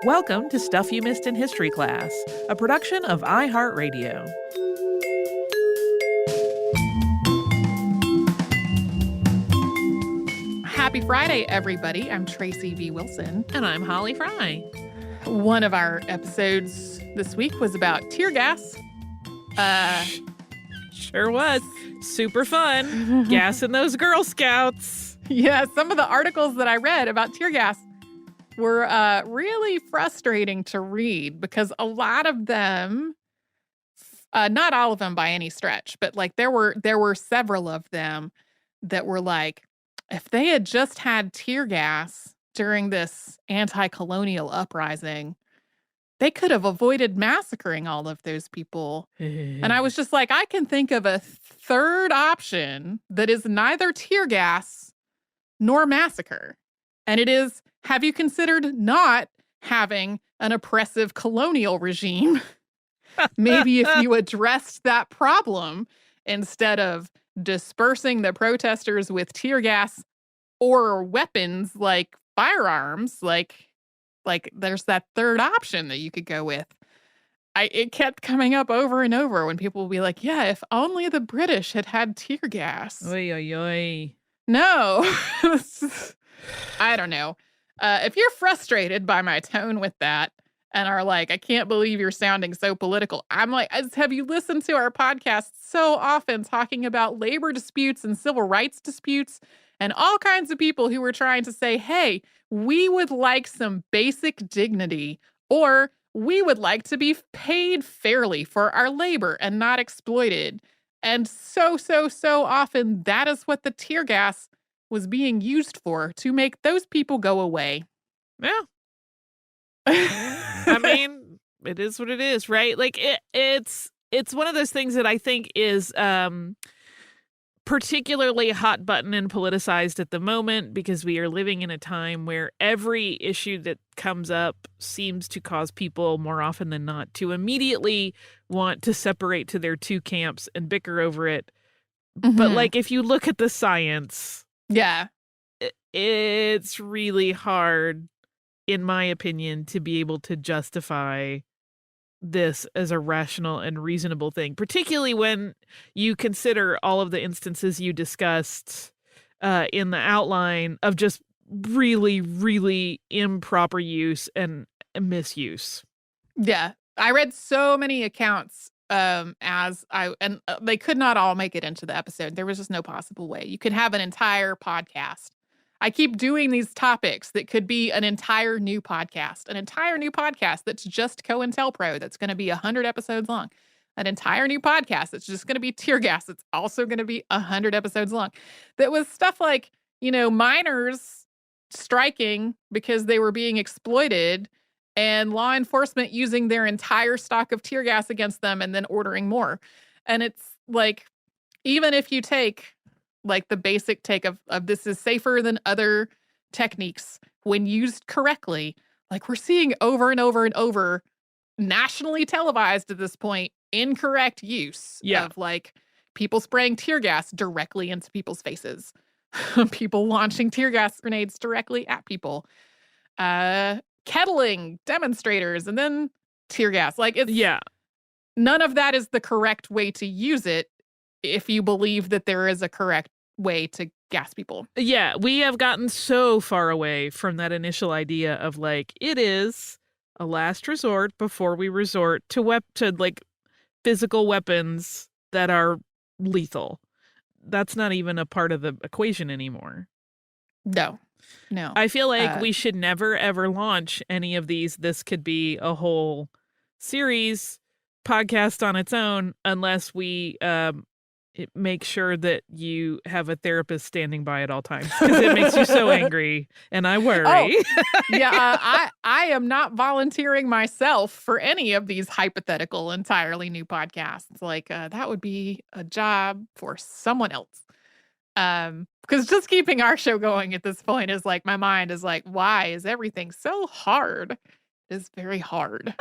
Welcome to Stuff You Missed in History Class, a production of iHeartRadio. Happy Friday, everybody. I'm Tracy V. Wilson. And I'm Holly Fry. One of our episodes this week was about tear gas. Sure was. Super fun. Gassing those Girl Scouts. Yeah, some of the articles that I read about tear gas were really frustrating to read because a lot of them, not all of them by any stretch, but like there were several of them that were like, if they had just had tear gas during this anti-colonial uprising, they could have avoided massacring all of those people. And I was just like, I can think of a third option that is neither tear gas nor massacre. And it is, have you considered not having an oppressive colonial regime? Maybe if you addressed that problem instead of dispersing the protesters with tear gas or weapons like firearms, like there's that third option that you could go with. It kept coming up over and over when people would be like, yeah, if only the British had had tear gas. Oy, oy, oy. No. I don't know. If you're frustrated by my tone with that and are like, I can't believe you're sounding so political, I'm like, have you listened to our podcast so often talking about labor disputes and civil rights disputes and all kinds of people who were trying to say, hey, we would like some basic dignity, or we would like to be paid fairly for our labor and not exploited. And so often that is what the tear gas was being used for, to make those people go away. Yeah. I mean, it is what it is, right? Like it's one of those things that I think is particularly hot button and politicized at the moment, because we are living in a time where every issue that comes up seems to cause people more often than not to immediately want to separate to their two camps and bicker over it. Mm-hmm. But like, if you look at the science, yeah, it's really hard, in my opinion, to be able to justify this as a rational and reasonable thing, particularly when you consider all of the instances you discussed in the outline of just really, really improper use and misuse. Yeah, I read so many accounts and they could not all make it into the episode. There was just no possible way. You could have an entire podcast. I keep doing these topics that could be an entire new podcast that's just COINTELPRO that's going to be 100 episodes long. An entire new podcast that's just going to be tear gas. It's also going to be 100 episodes long. That was stuff like, miners striking because they were being exploited and law enforcement using their entire stock of tear gas against them and then ordering more. And it's like, even if you take like the basic take of this is safer than other techniques when used correctly, like we're seeing over and over and over, nationally televised at this point, incorrect use of like people spraying tear gas directly into people's faces, people launching tear gas grenades directly at people, kettling demonstrators and then tear gas. Like none of that is the correct way to use it, if you believe that there is a correct way to gas people. Yeah, we have gotten so far away from that initial idea of like, it is a last resort before we resort to like physical weapons that are lethal. That's not even a part of the equation anymore. No. I feel like we should never, ever launch any of these. This could be a whole series podcast on its own, unless we make sure that you have a therapist standing by at all times, because it makes you so angry, and I worry. I am not volunteering myself for any of these hypothetical, entirely new podcasts. Like that would be a job for someone else. Because just keeping our show going at this point is like, my mind is like, why is everything so hard? It is very hard.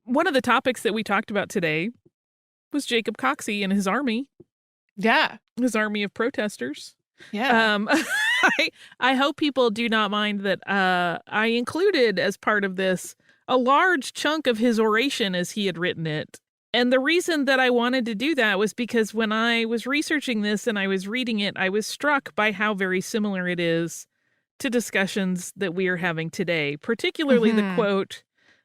One of the topics that we talked about today was Jacob Coxey and his army. Yeah. His army of protesters. Yeah. I hope people do not mind that I included as part of this a large chunk of his oration as he had written it. And the reason that I wanted to do that was because when I was researching this and I was reading it, I was struck by how very similar it is to discussions that we are having today, particularly the quote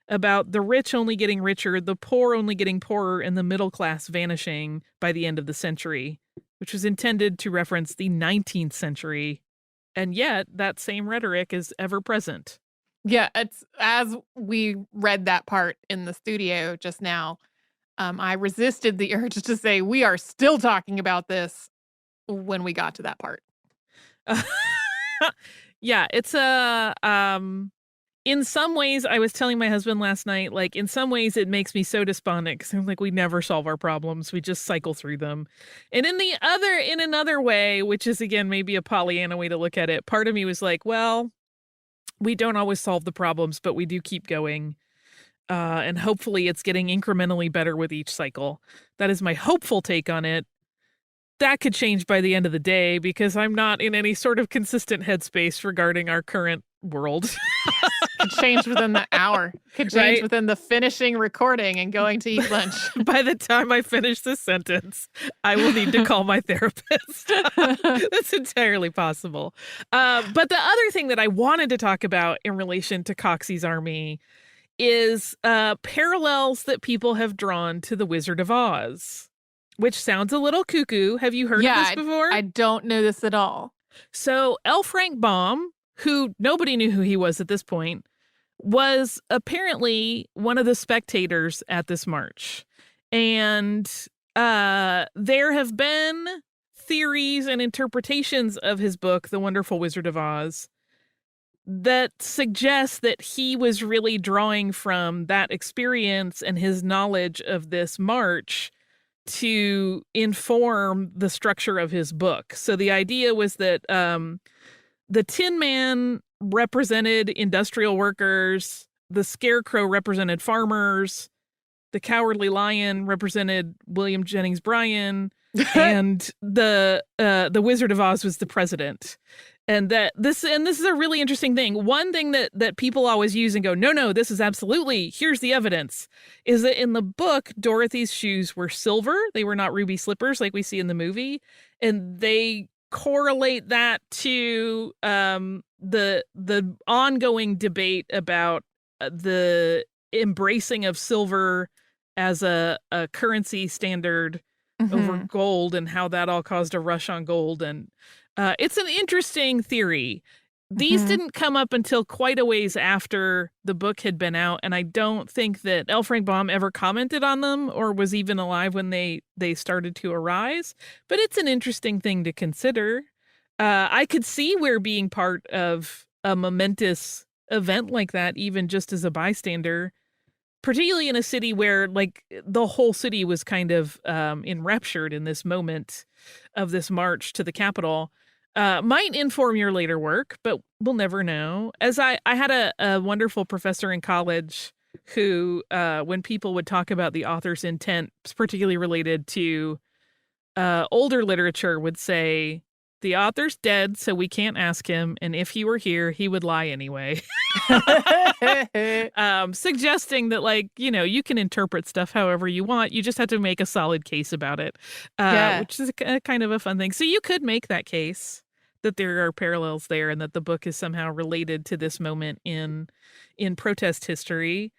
about the rich only getting richer, the poor only getting poorer, and the middle class vanishing by the end of the century, which was intended to reference the 19th century. And yet that same rhetoric is ever present. Yeah, it's as we read that part in the studio just now, I resisted the urge to say we are still talking about this when we got to that part. Yeah, it's in some ways, I was telling my husband last night, like, in some ways it makes me so despondent because I'm like, we never solve our problems. We just cycle through them. And in another way, which is, again, maybe a Pollyanna way to look at it, part of me was like, well, we don't always solve the problems, but we do keep going. And hopefully it's getting incrementally better with each cycle. That is my hopeful take on it. That could change by the end of the day because I'm not in any sort of consistent headspace regarding our current world. Could change within the hour. Could change within the finishing recording and going to eat lunch. By the time I finish this sentence, I will need to call my therapist. That's entirely possible. But the other thing that I wanted to talk about in relation to Coxey's Army is parallels that people have drawn to The Wizard of Oz, which sounds a little cuckoo. Have you heard of this before? I don't know this at all. So L. Frank Baum, who nobody knew who he was at this point, was apparently one of the spectators at this march. And there have been theories and interpretations of his book, The Wonderful Wizard of Oz, that suggest that he was really drawing from that experience and his knowledge of this march to inform the structure of his book. So the idea was that the Tin Man represented industrial workers, the Scarecrow represented farmers, the Cowardly Lion represented William Jennings Bryan, and the Wizard of Oz was the president. And this is a really interesting thing. One thing that people always use and go, no, this is absolutely, here's the evidence, is that in the book, Dorothy's shoes were silver. They were not ruby slippers like we see in the movie. And they correlate that to the ongoing debate about the embracing of silver as a currency standard over gold and how that all caused a rush on gold. And it's an interesting theory. These didn't come up until quite a ways after the book had been out, and I don't think that L. Frank Baum ever commented on them or was even alive when they started to arise. But it's an interesting thing to consider. I could see where being part of a momentous event like that, even just as a bystander, particularly in a city where, like, the whole city was kind of enraptured in this moment of this march to the Capitol, might inform your later work, but we'll never know. As I had a wonderful professor in college who, when people would talk about the author's intent, particularly related to older literature, would say, the author's dead, so we can't ask him, and if he were here, he would lie anyway. Suggesting that, like, you can interpret stuff however you want. You just have to make a solid case about it, which is a kind of a fun thing. So you could make that case that there are parallels there and that the book is somehow related to this moment in protest history.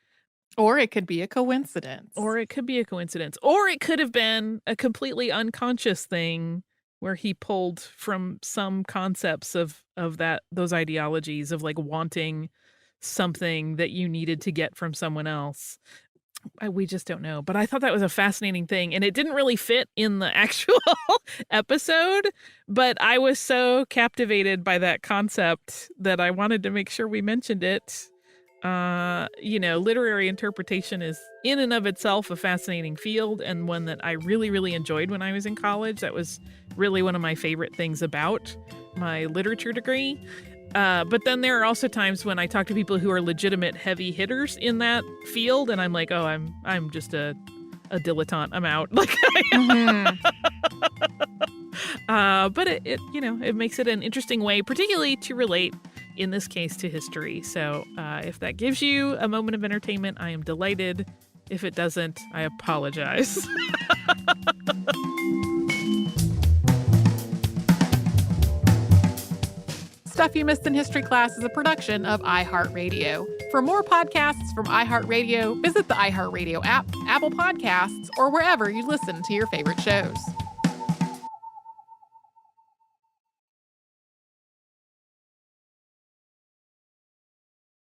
Or it could be a coincidence. Or it could have been a completely unconscious thing where he pulled from some concepts of those ideologies of, like, wanting something that you needed to get from someone else. We just don't know. But I thought that was a fascinating thing. And it didn't really fit in the actual episode. But I was so captivated by that concept that I wanted to make sure we mentioned it. Literary interpretation is in and of itself a fascinating field and one that I really, really enjoyed when I was in college. That was really one of my favorite things about my literature degree. But then there are also times when I talk to people who are legitimate heavy hitters in that field, and I'm like, oh, I'm just a dilettante. I'm out. Like, But it makes it an interesting way, particularly to relate, in this case, to history. So if that gives you a moment of entertainment, I am delighted. If it doesn't, I apologize. Stuff You Missed in History Class is a production of iHeartRadio. For more podcasts from iHeartRadio, visit the iHeartRadio app, Apple Podcasts, or wherever you listen to your favorite shows.